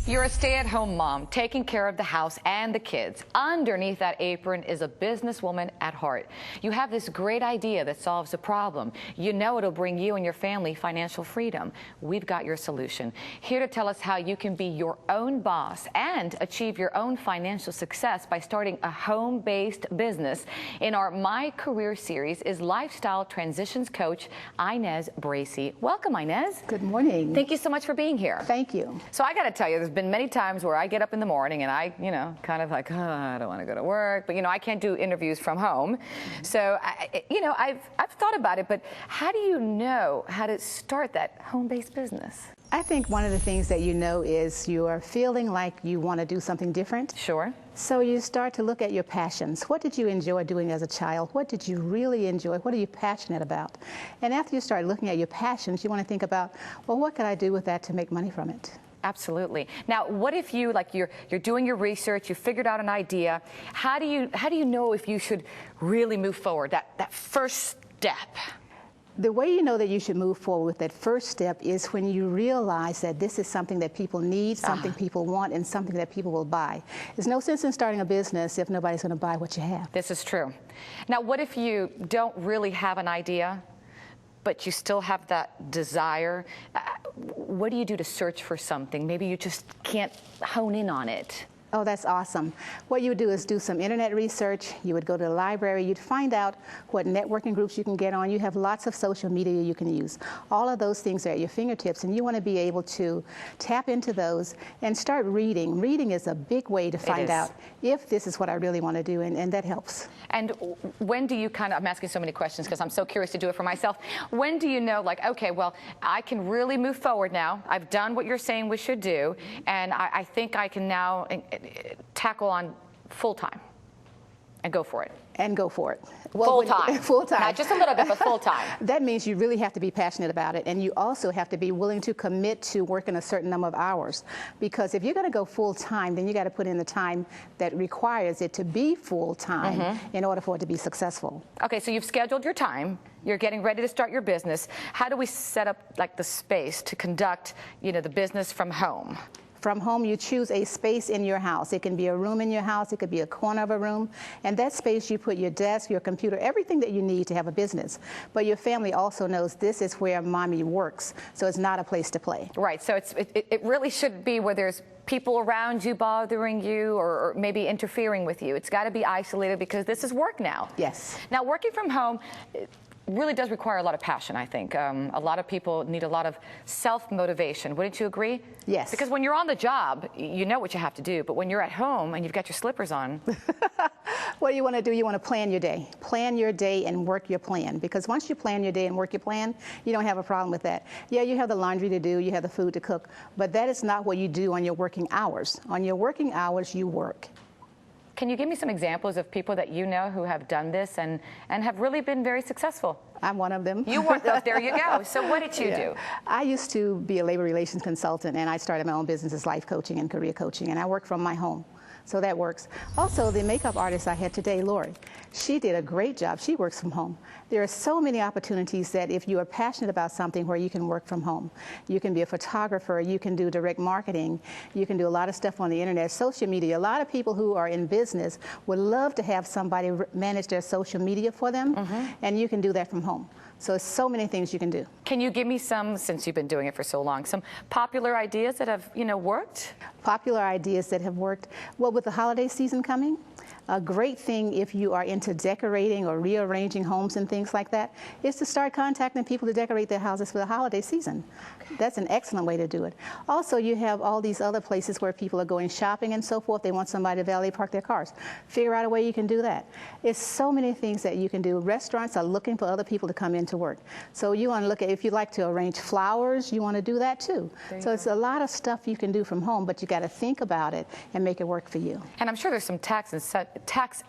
You're a stay-at-home mom, taking care of the house and the kids. Underneath that apron is a businesswoman at heart. You have this great idea that solves a problem. You know it'll bring you and your family financial freedom. We've got your solution. Here to tell us how you can be your own boss and achieve your own financial success by starting a home-based business in our My Career series is lifestyle transitions coach Inez Bracy. Welcome, Inez. Good morning. Thank you so much for being here. Thank you. So I got to tell you, there's been many times where I get up in the morning and I, kind of like, oh, I don't want to go to work, but I can't do interviews from home. So, I've thought about it, but how do you know how to start that home-based business? I think one of the things that you know is you are feeling like you want to do something different. Sure. So you start to look at your passions. What did you enjoy doing as a child? What did you really enjoy? What are you passionate about? And after you start looking at your passions, you want to think about, well, what could I do with that to make money from it? Absolutely. Now, what if you're doing your research, you figured out an idea? How do you know if you should really move forward? That first step. The way you know that you should move forward with that first step is when you realize that this is something that people need, something people want, and something that people will buy. There's no sense in starting a business if nobody's going to buy what you have. This is true. Now, what if you don't really have an idea, but you still have that desire? What do you do to search for something? Maybe you just can't hone in on it. Oh, that's awesome. What you would do is do some internet research. You would go to the library. You'd find out what networking groups you can get on. You have lots of social media you can use. All of those things are at your fingertips, and you want to be able to tap into those and start reading. Reading is a big way to find out if this is what I really want to do, and that helps. And when do you I'm asking so many questions because I'm so curious to do it for myself. When do you know, like, okay, well, I can really move forward now. I've done what you're saying we should do, and I think I can now tackle on full-time and go for it. And go for it. Well, full-time. Full-time. Not just a little bit, but full-time. That means you really have to be passionate about it, and you also have to be willing to commit to working a certain number of hours. Because if you're going to go full-time, then you got to put in the time that requires it to be full-time in order for it to be successful. Okay, so you've scheduled your time. You're getting ready to start your business. How do we set up the space to conduct, the business from home? From home, you choose a space in your house. It can be a room in your house. It could be a corner of a room. And that space, you put your desk, your computer, everything that you need to have a business. But your family also knows this is where mommy works, so it's not a place to play. Right, so it really should be where there's people around you bothering you or maybe interfering with you. It's got to be isolated because this is work now. Yes. Now, working from home really does require a lot of passion, I think. A lot of people need a lot of self-motivation. Wouldn't you agree? Yes. Because when you're on the job, you know what you have to do. But when you're at home and you've got your slippers on. What you want to do, you want to plan your day. Plan your day and work your plan. Because once you plan your day and work your plan, you don't have a problem with that. Yeah, you have the laundry to do, you have the food to cook, but that is not what you do on your working hours. On your working hours, you work. Can you give me some examples of people that you know who have done this and have really been very successful? I'm one of them. You were, there you go. So what did you do? I used to be a labor relations consultant, and I started my own business as life coaching and career coaching, and I work from my home. So that works. Also, the makeup artist I had today, Lori, she did a great job. She works from home. There are so many opportunities that if you are passionate about something where you can work from home. You can be a photographer, you can do direct marketing, you can do a lot of stuff on the internet, social media. A lot of people who are in business would love to have somebody manage their social media for them, and you can do that from home. So so many things you can do. Can you give me some, since you've been doing it for so long, some popular ideas that have, worked? Popular ideas that have worked. Well, with the holiday season coming, a great thing if you are into decorating or rearranging homes and things like that is to start contacting people to decorate their houses for the holiday season. That's an excellent way to do it. Also, you have all these other places where people are going shopping and so forth. They want somebody to valet park their cars. Figure out a way you can do that. It's so many things that you can do. Restaurants are looking for other people to come in to work. So you want to look at, if you like to arrange flowers, you want to do that too. So it's a lot of stuff you can do from home, but you got to think about it and make it work for you. And I'm sure there's some tax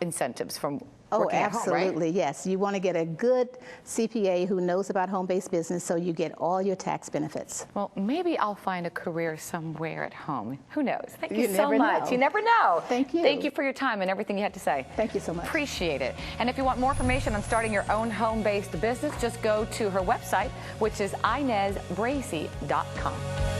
incentives from working at home, right? Absolutely, yes. You want to get a good C.P.A. who knows about home-based business so you get all your tax benefits. Well, maybe I'll find a career somewhere at home. Who knows? Thank you so never much. know. You never know. Thank you. Thank you for your time and everything you had to say. Thank you so much. Appreciate it. And if you want more information on starting your own home-based business, just go to her website, which is InezBracy.com.